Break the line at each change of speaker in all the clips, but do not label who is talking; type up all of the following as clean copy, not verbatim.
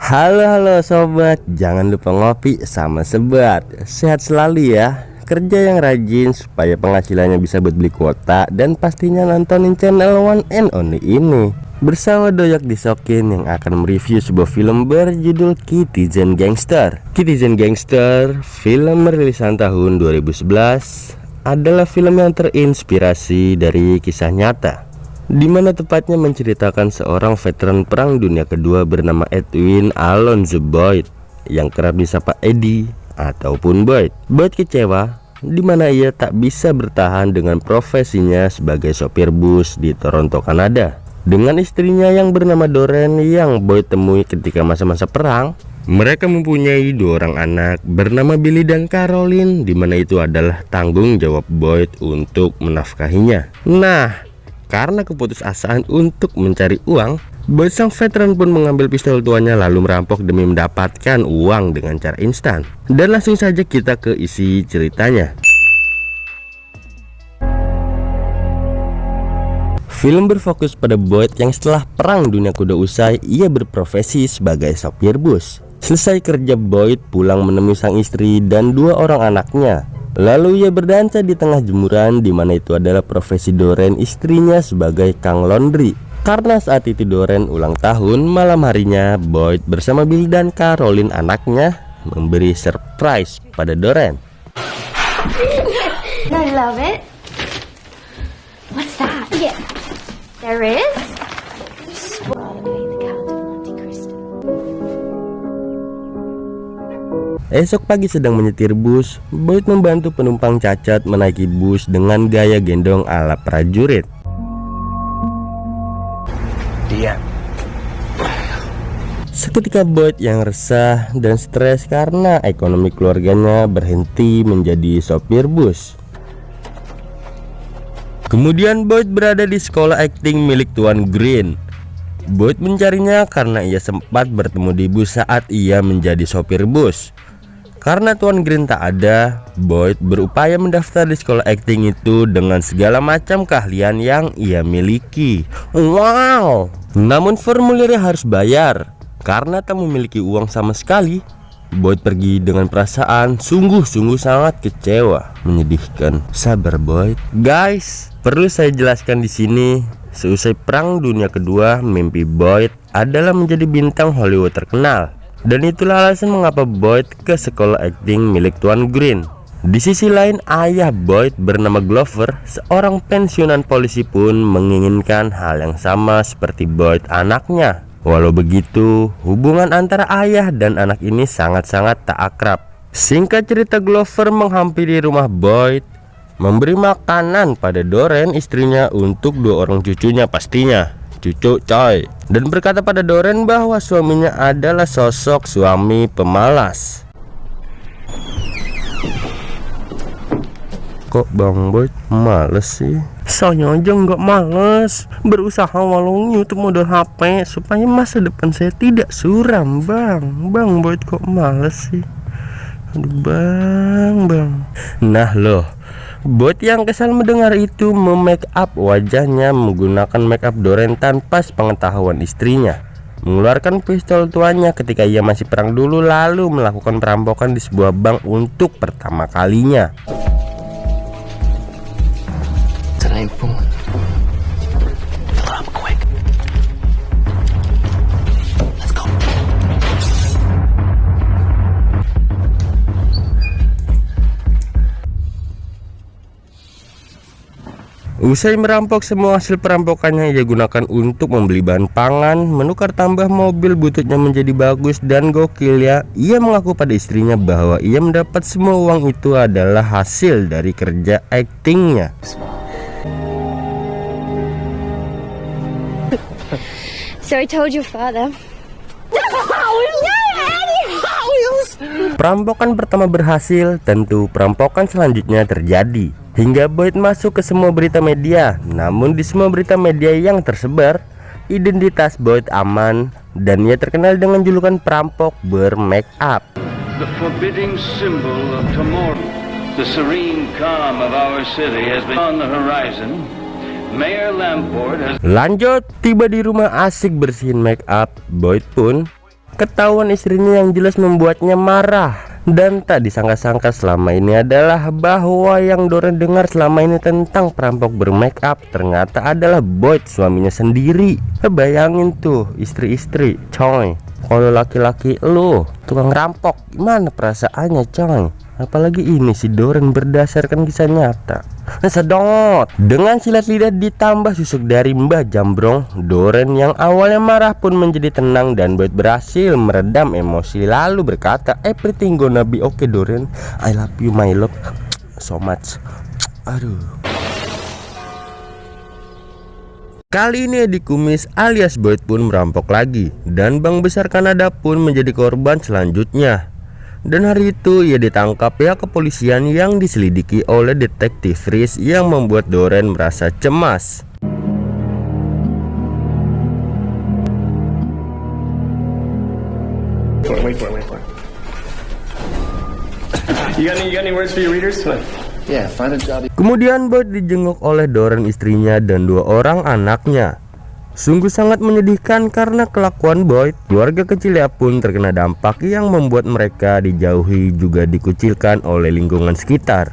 Halo sobat, jangan lupa ngopi sama sebat. Sehat selalu ya. Kerja yang rajin supaya penghasilannya bisa buat beli kuota. Dan pastinya nontonin channel One and Only ini bersama Doyak Disokin yang akan mereview sebuah film berjudul Citizen Gangster. Citizen Gangster, film rilisan tahun 2011, adalah film yang terinspirasi dari kisah nyata, di mana tepatnya menceritakan seorang veteran Perang Dunia Kedua bernama Edwin Alonzo Boyd yang kerap disapa Eddie ataupun Boyd. Boyd kecewa di mana ia tak bisa bertahan dengan profesinya sebagai sopir bus di Toronto, Kanada. Dengan istrinya yang bernama Doreen yang Boyd temui ketika masa-masa perang, mereka mempunyai dua orang anak bernama Billy dan Caroline, di mana itu adalah tanggung jawab Boyd untuk menafkahinya. Nah, karena keputusasaan untuk mencari uang, Boyd sang veteran pun mengambil pistol tuanya lalu merampok demi mendapatkan uang dengan cara instan. Dan langsung saja kita ke isi ceritanya. Film berfokus pada Boyd yang setelah Perang Dunia Kedua usai, ia berprofesi sebagai sopir bus. Selesai kerja, Boyd pulang menemui sang istri dan dua orang anaknya. Lalu ia berdansa di tengah jemuran, di mana itu adalah profesi Doreen, istrinya, sebagai kang laundry. Karena saat itu Doreen ulang tahun, malam harinya Boyd bersama Bill dan Caroline anaknya memberi surprise pada Doreen.
I love it. What's that? Yeah, there is.
Esok pagi sedang menyetir bus, Boyd membantu penumpang cacat menaiki bus dengan gaya gendong ala prajurit. Seketika Boyd yang resah dan stres karena ekonomi keluarganya berhenti menjadi sopir bus. Kemudian Boyd berada di sekolah akting milik Tuan Green. Boyd mencarinya karena ia sempat bertemu di bus saat ia menjadi sopir bus. Karena Tuan Green tak ada, Boyd berupaya mendaftar di sekolah akting itu dengan segala macam keahlian yang ia miliki. Wow! Namun formulirnya harus bayar. Karena tak memiliki uang sama sekali, Boyd pergi dengan perasaan sungguh-sungguh sangat kecewa. Menyedihkan. Sabar Boyd. Guys, perlu saya jelaskan di sini. Seusai Perang Dunia Kedua, mimpi Boyd adalah menjadi bintang Hollywood terkenal. Dan itulah alasan mengapa Boyd ke sekolah akting milik Tuan Green. Di sisi lain, ayah Boyd bernama Glover, seorang pensiunan polisi, pun menginginkan hal yang sama seperti Boyd anaknya. Walau begitu, hubungan antara ayah dan anak ini sangat-sangat tak akrab. Singkat cerita, Glover menghampiri rumah Boyd, memberi makanan pada Doreen istrinya untuk dua orang cucunya, pastinya cucu coy, dan berkata pada Doreen bahwa suaminya adalah sosok suami pemalas. Kok Bang Boyd males sih? Saya aja nggak males, berusaha walau YouTube modal HP supaya masa depan saya tidak suram. Bang Boyd kok males sih? Aduh bang. Nah loh, Boyd yang kesal mendengar itu memake up wajahnya menggunakan make up Doreen tanpa sepengetahuan istrinya, mengeluarkan pistol tuanya ketika ia masih perang dulu, lalu melakukan perampokan di sebuah bank untuk pertama kalinya. Usai merampok semua hasil perampokannya, ia gunakan untuk membeli bahan pangan, menukar tambah mobil bututnya menjadi bagus dan gokil ya. Ia mengaku pada istrinya bahwa ia mendapat semua uang itu adalah hasil dari kerja aktingnya.
So I told your father.
Perampokan pertama berhasil, tentu perampokan selanjutnya terjadi. Hingga Boyd masuk ke semua berita media. Namun di semua berita media yang tersebar, identitas Boyd aman dan ia terkenal dengan julukan perampok bermake up.
The forbidding symbol of tomorrow, the serene calm of our city has been on the horizon. Mayor Lamport has...
Lanjut, tiba di rumah asik bersihin make up, Boyd pun Ketahuan istrinya yang jelas membuatnya marah. Dan tak disangka-sangka selama ini adalah bahwa yang Doren dengar selama ini tentang perampok bermake up ternyata adalah Boyd, suaminya sendiri. Bayangin tuh istri-istri coy, kalau laki-laki lo tukang rampok, gimana perasaannya coy? Apalagi ini si Doren berdasarkan kisah nyata. Sedot. Dengan silat lidah ditambah susuk dari Mbah Jambrong, Doren yang awalnya marah pun menjadi tenang dan Boyd berhasil meredam emosi lalu berkata, "Everything gonna be okay Doren, I love you my love so much." Aduh. Kali ini Eddie Kumis alias Boyd pun merampok lagi, dan Bank Besar Kanada pun menjadi korban selanjutnya. Dan hari itu ia ditangkap pihak kepolisian yang diselidiki oleh detektif Reese yang membuat Doren merasa cemas.
Wait for it. You got any words for your readers? What? Yeah, find a job.
Kemudian Boyd dijenguk oleh Doren istrinya dan 2 orang anaknya. Sungguh sangat menyedihkan karena kelakuan Boyd. Keluarga kecilnya pun terkena dampak yang membuat mereka dijauhi juga dikucilkan oleh lingkungan sekitar.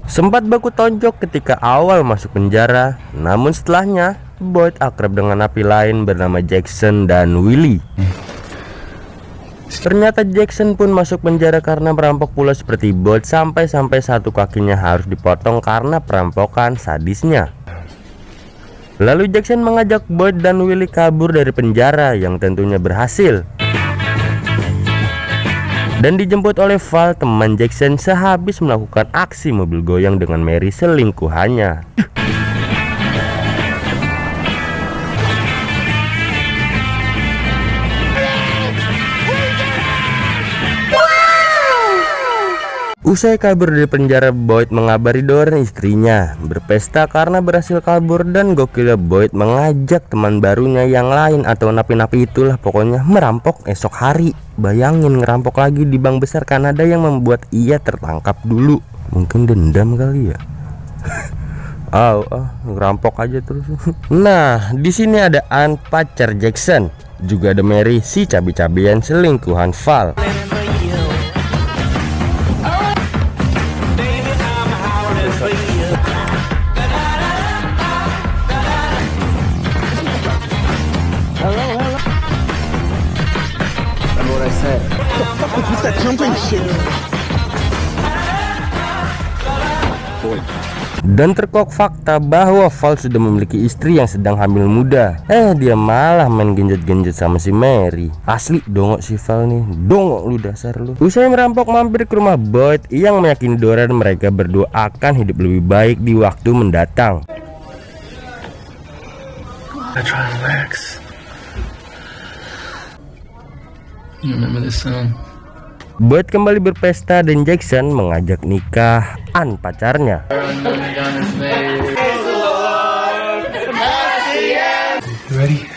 Sempat baku tonjok ketika awal masuk penjara, namun setelahnya Boyd akrab dengan napi lain bernama Jackson dan Willie. Ternyata Jackson pun masuk penjara karena merampok pula seperti Boyd, sampai satu kakinya harus dipotong karena perampokan sadisnya. Lalu Jackson mengajak Boyd dan Willie kabur dari penjara yang tentunya berhasil. Dan dijemput oleh Val, teman Jackson, sehabis melakukan aksi mobil goyang dengan Mary selingkuhannya. Usai kabur dari penjara, Boyd mengabari Doren istrinya berpesta karena berhasil kabur, dan gokilnya Boyd mengajak teman barunya yang lain atau napi-napi itulah pokoknya merampok esok hari. Bayangin ngerampok lagi di Bank Besar Kanada yang membuat ia tertangkap dulu. Mungkin dendam kali ya. Ngerampok aja terus. Nah, di sini ada Ann, pacar Jackson, juga ada Mary, si cabi-cabian selingkuhan Val. Dan terkuak fakta bahwa Val sudah memiliki istri yang sedang hamil muda. Dia malah main genjot-genjot sama si Mary. Asli dongok si Val nih, dongok lu dasar lu. Usai merampok mampir ke rumah Boyd yang meyakini Doren mereka berdua akan hidup lebih baik di waktu mendatang.
I try to relax. You remember this song?
Boyd kembali berpesta dan Jackson mengajak nikah Ann, pacarnya.
Ready?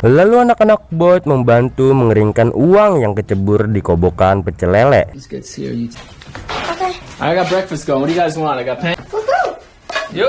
Lalu anak-anak Boyd membantu mengeringkan uang yang kecebur di kobokan pecel lele.
It's good to see you. Okay. I got breakfast going. What do you guys want? I got pan. Yo!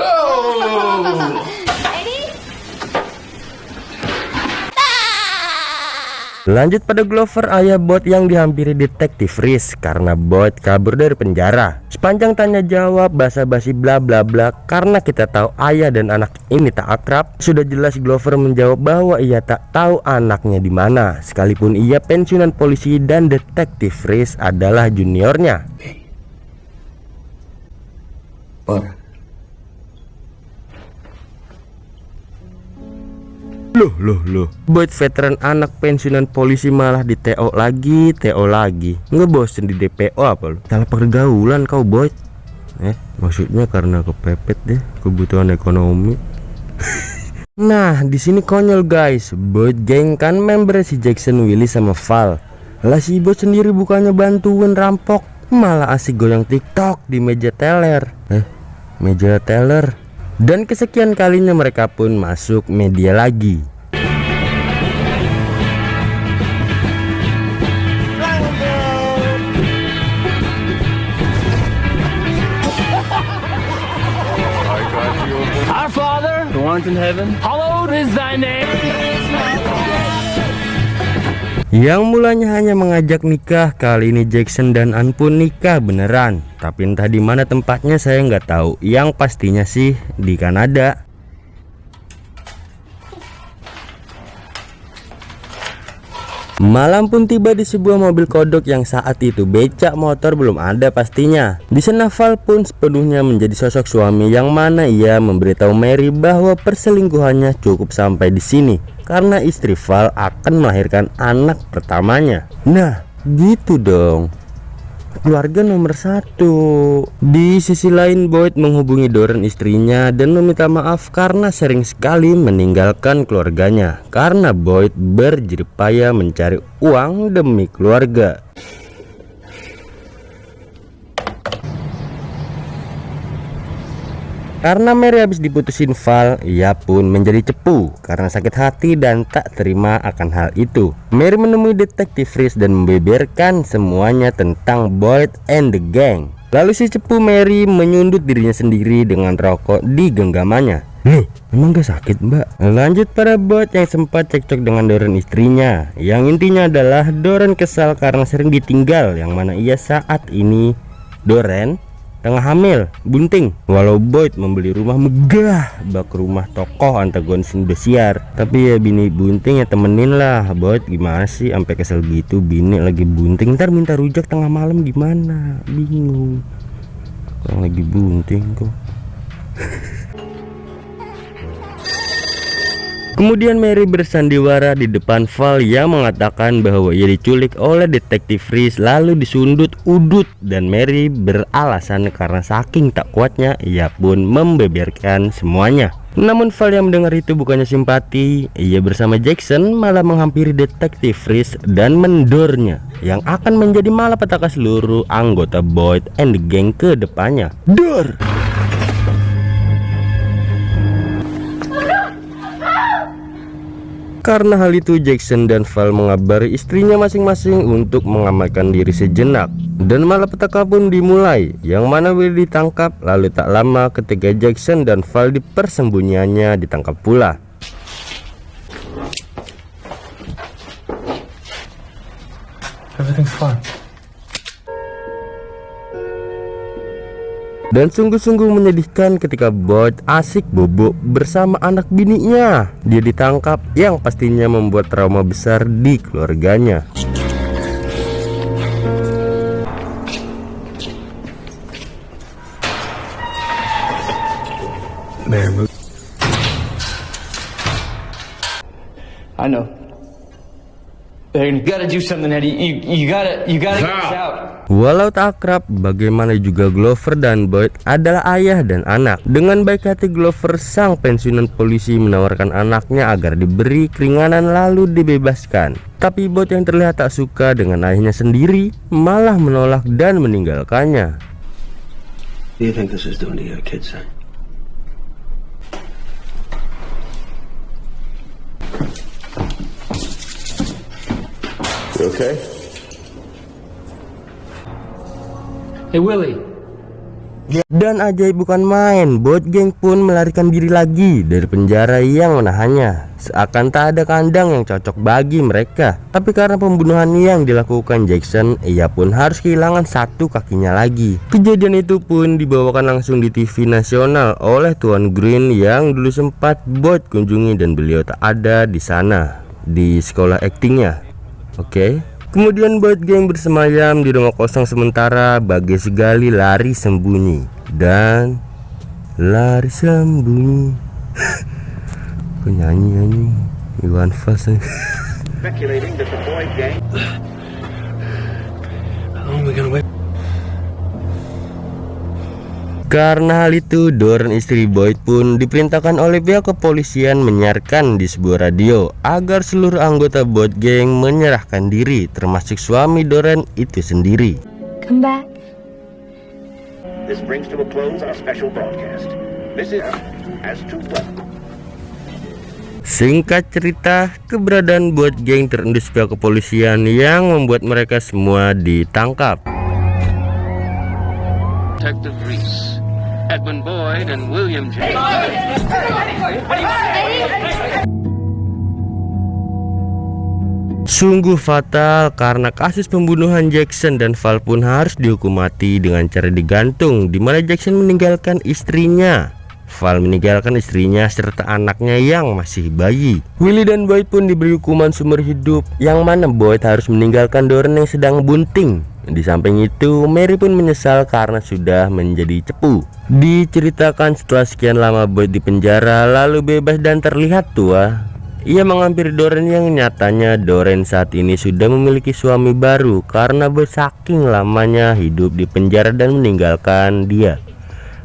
Lanjut pada Glover, ayah Boyd yang dihampiri detektif Reese karena Boyd kabur dari penjara. Sepanjang tanya jawab, basa-basi bla bla bla, karena kita tahu ayah dan anak ini tak akrab, sudah jelas Glover menjawab bahwa ia tak tahu anaknya di mana, sekalipun ia pensiunan polisi dan detektif Reese adalah juniornya. Loh, Boyd veteran anak pensiunan polisi malah di TO lagi. Ngebosen di DPO apa lu? Salah pergaulan kau Boyd. Maksudnya karena kepepet deh kebutuhan ekonomi. Nah, di sini konyol guys. Boyd geng kan member si Jackson, Willie sama Val. Lah si Boyd sendiri bukannya bantuin rampok, malah asik goyang TikTok di meja teller. Meja teller. Dan kesekian kalinya mereka pun masuk media lagi.
art in heaven, hallowed is thy name.
Yang mulanya hanya mengajak nikah, kali ini Jackson dan Ann pun nikah beneran. Tapi entah di mana tempatnya saya nggak tahu. Yang pastinya sih di Kanada. Malam pun tiba di sebuah mobil kodok yang saat itu becak motor belum ada pastinya. Di sana Val pun sepenuhnya menjadi sosok suami yang mana ia memberitahu Mary bahwa perselingkuhannya cukup sampai di sini karena istri Val akan melahirkan anak pertamanya. Nah, gitu dong. Keluarga nomor satu. Di sisi lain Boyd menghubungi Doreen istrinya dan meminta maaf karena sering sekali meninggalkan keluarganya karena Boyd berjeripaya mencari uang demi keluarga. Karena Mary habis diputusin Val, ia pun menjadi cepu karena sakit hati dan tak terima akan hal itu. Mary menemui detektif Reese dan membeberkan semuanya tentang Boyd and the gang. Lalu si cepu Mary menyundut dirinya sendiri dengan rokok di genggamannya. Loh, emang gak sakit mbak? Lanjut pada Boyd yang sempat cekcok dengan Doreen istrinya. Yang intinya adalah Doreen kesal karena sering ditinggal, yang mana ia saat ini Doreen tengah hamil, bunting. Walau Boyd membeli rumah megah bak rumah tokoh antagonis Indosiar, tapi ya bini bunting ya temenin lah. Boyd gimana sih sampai kesel gitu, bini lagi bunting ntar minta rujak tengah malam gimana, bingung. Orang lagi bunting kok. Kemudian Mary bersandiwara di depan Val yang mengatakan bahwa ia diculik oleh detektif Reese lalu disundut udut, dan Mary beralasan karena saking tak kuatnya ia pun membeberkan semuanya. Namun Val yang mendengar itu bukannya simpati, ia bersama Jackson malah menghampiri detektif Reese dan mendornya yang akan menjadi malapetaka seluruh anggota Boyd and the gang ke depannya. Dor! Karena hal itu Jackson dan Val mengabari istrinya masing-masing untuk mengamankan diri sejenak, dan malapetaka pun dimulai, yang mana Will ditangkap. Lalu tak lama ketika Jackson dan Val di persembunyiannya ditangkap pula.
Everything's fine.
Dan sungguh-sungguh menyedihkan ketika Boyd asik bobo bersama anak bininya. Dia ditangkap, yang pastinya membuat trauma besar di keluarganya.
I know. You gotta do something, Eddie. You gotta get this out.
Walau tak akrab, bagaimana juga Glover dan Boyd adalah ayah dan anak. Dengan baik hati Glover, sang pensiunan polisi, menawarkan anaknya agar diberi keringanan lalu dibebaskan. Tapi Boyd yang terlihat tak suka dengan ayahnya sendiri malah menolak dan meninggalkannya.
What do you think this is doing to your kids, son? You okay?
Hey Willie.
Dan ajaib bukan main, Boyd Gang pun melarikan diri lagi dari penjara yang menahannya. Seakan tak ada kandang yang cocok bagi mereka. Tapi karena pembunuhan yang dilakukan Jackson, ia pun harus kehilangan satu kakinya lagi. Kejadian itu pun dibawakan langsung di TV nasional oleh Tuan Green yang dulu sempat Boyd kunjungi, dan beliau tak ada di sana di sekolah aktingnya. Oke. Kemudian Boyd Gang bersemayam di rumah kosong sementara, bagai segali lari sembunyi dan lari sembunyi. Penyanyi Iwan Fals.
Speculating that the Boyd gang. How long are we gonna wait?
Karena hal itu, Doreen istri Boyd pun diperintahkan oleh pihak kepolisian menyiarkan di sebuah radio agar seluruh anggota Boyd Gang menyerahkan diri, termasuk suami Doreen itu sendiri.
Come back.
This brings to a close our special broadcast. This is as to what.
Singkat cerita, keberadaan Boyd Gang terendus pihak kepolisian yang membuat mereka semua ditangkap.
Detective Reese Edmund Boyd and William J.
Sungguh fatal karena kasus pembunuhan Jackson dan Val pun harus dihukum mati dengan cara digantung, di mana Jackson meninggalkan istrinya, Val meninggalkan istrinya serta anaknya yang masih bayi. Willie dan Boyd pun diberi hukuman seumur hidup, yang mana Boyd harus meninggalkan Doreen yang sedang bunting. Di samping itu, Mary pun menyesal karena sudah menjadi cepu. Diceritakan setelah sekian lama Boyd di penjara lalu bebas dan terlihat tua, ia menghampiri Doreen yang nyatanya Doreen saat ini sudah memiliki suami baru karena saking lamanya hidup di penjara dan meninggalkan dia.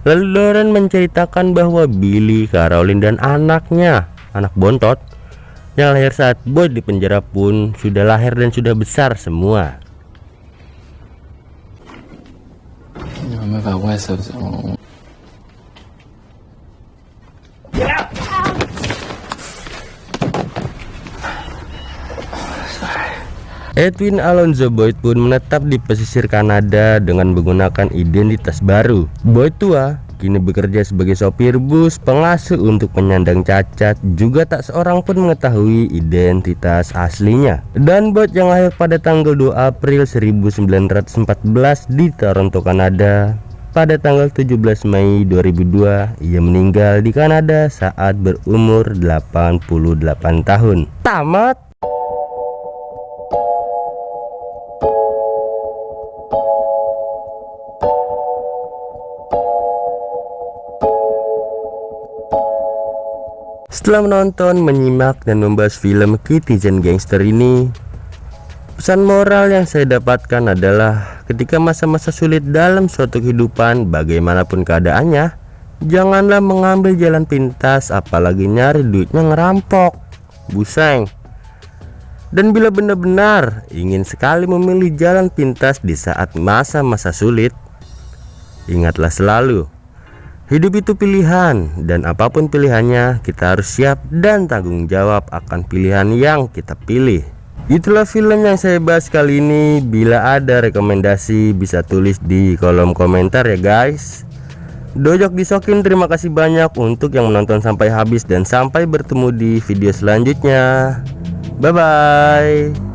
Lalu Doreen menceritakan bahwa Billy, Caroline dan anaknya, anak bontot yang lahir saat Boyd di penjara pun sudah lahir dan sudah besar semua. Edwin Alonzo Boyd pun menetap di pesisir Kanada dengan menggunakan identitas baru. Boyd tua kini bekerja sebagai sopir bus pengasuh untuk penyandang cacat, juga tak seorang pun mengetahui identitas aslinya. Dan Boyd yang lahir pada tanggal 2 April 1914 di Toronto, Kanada, pada tanggal 17 Mei 2002 ia meninggal di Kanada saat berumur 88 tahun. Tamat. Setelah menonton, menyimak, dan membahas film Citizen Gangster ini, pesan moral yang saya dapatkan adalah ketika masa-masa sulit dalam suatu kehidupan, bagaimanapun keadaannya, janganlah mengambil jalan pintas, apalagi nyari duitnya ngerampok, buseng. Dan bila benar-benar ingin sekali memilih jalan pintas di saat masa-masa sulit, ingatlah selalu, hidup itu pilihan, dan apapun pilihannya kita harus siap dan tanggung jawab akan pilihan yang kita pilih. Itulah film yang saya bahas kali ini. Bila ada rekomendasi bisa tulis di kolom komentar ya guys. Dojok Disokin, terima kasih banyak untuk yang menonton sampai habis, dan sampai bertemu di video selanjutnya. Bye bye.